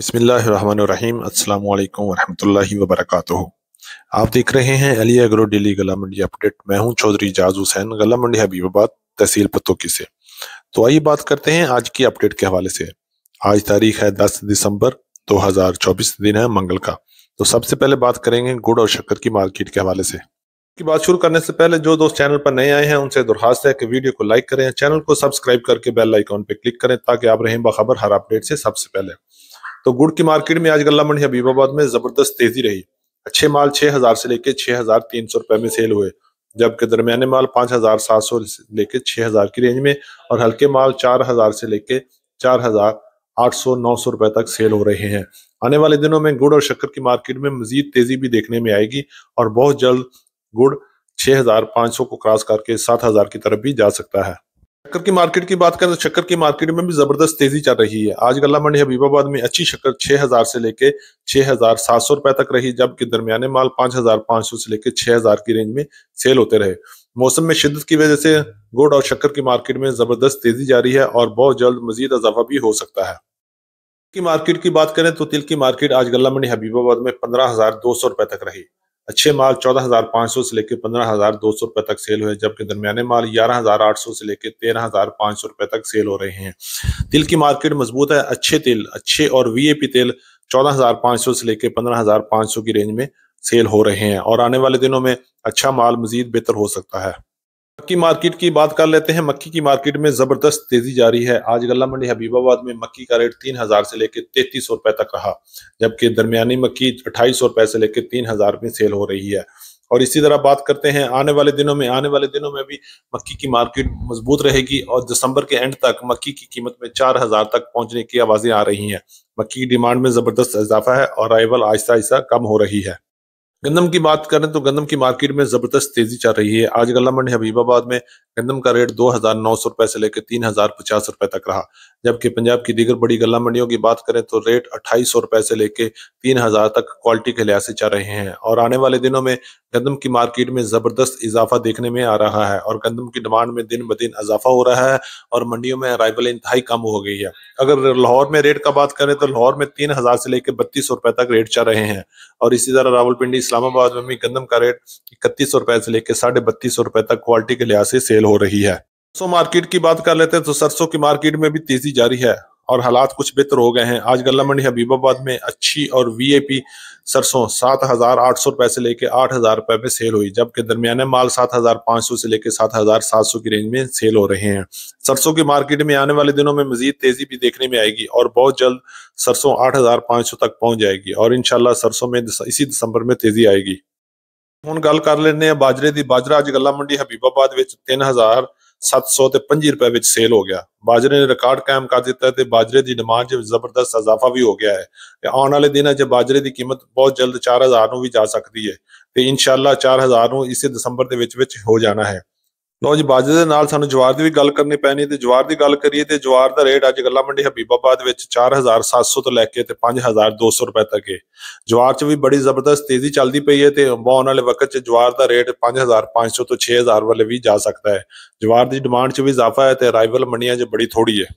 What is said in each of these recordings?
बिस्मिल्लाहिर्रहमानिर्रहीम। अस्सलाम वालेकुम वरहमतुल्लाहि वबरकातुहू। आप देख रहे हैं अली एग्रो डेली गला मंडी अपडेट। मैं हूं चौधरी इजाज हुसैन, गला मंडी हबीबाबाद, तहसील पतोकी से। तो आइए बात करते हैं आज की अपडेट के हवाले से। आज तारीख है 10 दिसंबर 2024, दिन है मंगल का। तो सबसे पहले बात करेंगे गुड़ और शक्कर की मार्केट के हवाले से। की बात शुरू करने से पहले जो दोस्त चैनल पर नए आए हैं उनसे दरख्वास्त है कि वीडियो को लाइक करें, चैनल को सब्सक्राइब करके बेल आइकॉन पर क्लिक करें ताकि आप रहें बाखबर हर अपडेट से सबसे पहले। तो गुड़ की मार्केट में आज गल्ला मंडी हबीबाबाद में जबरदस्त तेजी रही। अच्छे माल 6000 से लेके 6300 रुपए में सेल हुए, जबकि दरमियाने माल 5700 से लेके 6000 की रेंज में और हल्के माल 4000 से लेके 4800-900 रुपए तक सेल हो रहे हैं। आने वाले दिनों में गुड़ और शक्कर की मार्केट में मजीद तेजी भी देखने में आएगी और बहुत जल्द गुड़ 6500 को क्रॉस करके 7000 की तरफ भी जा सकता है। शक्कर की मार्केट की बात करें तो शक्कर की मार्केट में भी जबरदस्त तेजी चल रही है। आज गल्ला मंडी हबीबाबाद में अच्छी शक्कर 6000 से लेके 6700 रुपए तक रही, जबकि दरमियाने माल 5500 से लेके 6000 की रेंज में सेल होते रहे। मौसम में शिद्दत की वजह से गुड़ और शक्कर की मार्केट में जबरदस्त तेजी जारी है और बहुत जल्द मजीद इजाफा भी हो सकता है। की मार्केट की बात करें तो तिल की मार्केट आज गल्ला मंडी हबीबाबाद में 15200 रुपए तक रही। अच्छे माल 14500 से लेकर 15200 रुपए तक सेल हुए, जबकि दरमियाने माल 11800 से लेकर 13500 रुपए तक सेल हो रहे हैं। तिल की मार्केट मजबूत है। अच्छे और वीएपी तेल 14500 से लेकर 15500 की रेंज में सेल हो रहे हैं और आने वाले दिनों में अच्छा माल मजीद बेहतर हो सकता है। मक्की मार्केट की बात कर लेते हैं। मक्की की मार्केट में जबरदस्त तेजी जारी है। आज गल्ला मंडी हबीबाबाद में मक्की का रेट 3000 से लेकर 3300 रुपए तक रहा, जबकि दरमियानी मक्की 2800 रुपए से लेकर 3000 में सेल हो रही है। और इसी तरह बात करते हैं आने वाले दिनों में भी मक्की की मार्केट मजबूत रहेगी और दिसंबर के एंड तक मक्की की कीमत में 4000 तक पहुंचने की आवाजें आ रही हैं। मक्की की डिमांड में जबरदस्त इजाफा है और अराइवल आहिस्ता आहिस्ता कम हो रही है। गंदम की बात करें तो गंदम की मार्केट में जबरदस्त तेजी चल रही है। आज गल्ला मंडी हबीबाबाद में गंदम का रेट 2900 रुपए से लेकर 3050 रुपए तक रहा, जबकि पंजाब की दीगर बड़ी गल्ला मंडियों की बात करें तो रेट 2800 रुपए से लेकर 3000 तक क्वालिटी के लिहाज से चल रहे हैं। और आने वाले दिनों में गंदम की मार्केट में जबरदस्त इजाफा देखने में आ रहा है और गंदम की डिमांड में दिन ब दिन इजाफा हो रहा है और मंडियों में अराइवल इंतहाई कम हो गई है। अगर लाहौर में रेट का बात करें तो लाहौर में 3000 से लेकर 3200 रुपए तक रेट चल रहे हैं और इसी तरह रावलपिंडी इस्लामाबाद में भी गंदम का रेट 3100 रुपए से लेकर 3250 रुपए तक क्वालिटी के लिहाज से सेल हो रही है। सरसों मार्केट की बात कर लेते हैं तो सरसों की मार्केट में भी तेजी जारी है और हालात कुछ बेहतर हो गए हैं। आज गल्ला मंडी हबीबाबाद में अच्छी और वीआईपी सरसों 7800 रुपए से लेकर 8000 रुपए में सेल हुई, जबकि दरमियाने माल 7500 से लेकर 7700 की रेंज में सेल हो रहे हैं। सरसों की मार्केट में आने वाले दिनों में मजीद तेजी भी देखने में आएगी और बहुत जल्द सरसों 8500 तक पहुंच जाएगी और इंशाल्लाह सरसों में इसी दिसंबर में तेजी आएगी। ਹੁਣ ਗੱਲ ਕਰ ਲੈਂਦੇ ਆ ਬਾਜਰੇ ਦੀ। ਬਾਜਰਾ ਅੱਜ ਗੱਲਾ ਮੰਡੀ ਹਬੀਬਾਬਾਦ ਵਿੱਚ 3725 ਰੁਪਏ ਵਿੱਚ ਸੇਲ ਹੋ ਗਿਆ। ਬਾਜਰੇ ਨੇ ਰਿਕਾਰਡ ਕਾਇਮ ਕਰ ਦਿੱਤਾ ਤੇ ਬਾਜਰੇ ਦੀ ਡਿਮਾਂਡ 'ਚ ਜ਼ਬਰਦਸਤ ਇਜ਼ਾਫਾ ਵੀ ਹੋ ਗਿਆ ਹੈ ਤੇ ਆਉਣ ਵਾਲੇ ਦਿਨਾਂ 'ਚ ਬਾਜਰੇ ਦੀ ਕੀਮਤ ਬਹੁਤ ਜਲਦ 4000 ਨੂੰ ਵੀ ਜਾ ਸਕਦੀ ਹੈ ਤੇ ਇਨਸ਼ਾਅੱਲਾ 4000 ਨੂੰ ਇਸੇ ਦਸੰਬਰ ਦੇ ਵਿੱਚ ਹੋ ਜਾਣਾ ਹੈ। ਲੋ ਜੀ, ਬਾਜਰੇ ਦੇ ਨਾਲ ਸਾਨੂੰ ਜਵਾਰ ਦੀ ਵੀ ਗੱਲ ਕਰਨੀ ਪੈਣੀ ਤੇ ਜਵਾਰ ਦੀ ਗੱਲ ਕਰੀਏ ਤੇ ਜਵਾਰ ਦਾ ਰੇਟ ਅੱਜ ਗੱਲਾ ਮੰਡੀ ਹਬੀਬਾਬਾਦ ਵਿੱਚ 4700 ਤੋਂ ਲੈ ਕੇ ਤੇ 5200 ਰੁਪਏ ਤੱਕ ਹੈ। ਜਵਾਰ 'ਚ ਵੀ ਬੜੀ ਜ਼ਬਰਦਸਤ ਤੇਜ਼ੀ ਚੱਲਦੀ ਪਈ ਹੈ ਤੇ ਆਉਣ ਵਾਲੇ ਵਕਤ 'ਚ ਜਵਾਰ ਦਾ ਰੇਟ 5500 ਤੋਂ 6000 ਵਾਲੇ ਵੀ ਜਾ ਸਕਦਾ ਹੈ। ਜਵਾਰ ਦੀ ਡਿਮਾਂਡ 'ਚ ਵੀ ਇਜ਼ਾਫਾ है ਤੇ ਅਰਾਈਵਲ ਮੰਡੀਆਂ 'ਚ बड़ी थोड़ी है।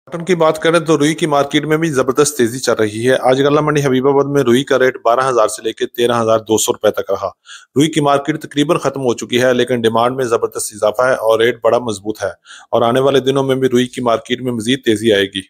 कॉटन की बात करें तो रुई की मार्केट में भी जबरदस्त तेजी चल रही है। आज गल्ला मंडी हबीबाबाद में रुई का रेट 12000 से लेकर 13200 रुपए तक रहा। रुई की मार्केट तकरीबन खत्म हो चुकी है, लेकिन डिमांड में जबरदस्त इजाफा है और रेट बड़ा मजबूत है और आने वाले दिनों में भी रुई की मार्केट में मजीद तेजी आएगी।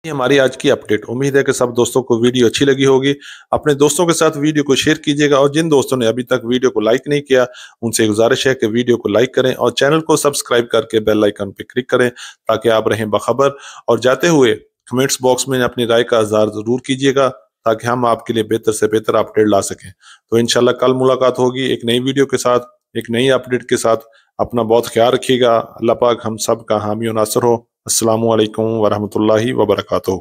ये हमारी आज की अपडेट। उम्मीद है कि सब दोस्तों को वीडियो अच्छी लगी होगी। अपने दोस्तों के साथ वीडियो को शेयर कीजिएगा और जिन दोस्तों ने अभी तक वीडियो को लाइक नहीं किया उनसे गुजारिश है कि वीडियो को लाइक करें और चैनल को सब्सक्राइब करके बेल आइकन पर क्लिक करें ताकि आप रहें बाखबर। और जाते हुए कमेंट्स बॉक्स में अपनी राय का इज़हार जरूर कीजिएगा ताकि हम आपके लिए बेहतर से बेहतर अपडेट ला सकें। तो इंशाल्लाह कल मुलाकात होगी एक नई वीडियो के साथ, एक नई अपडेट के साथ। अपना बहुत ख्याल रखिएगा। अल्लाह पाक हम सब का हामी और नासर हो। अस्सलामु अलैकुम वरहमतुल्लाहि वबरकातुहू।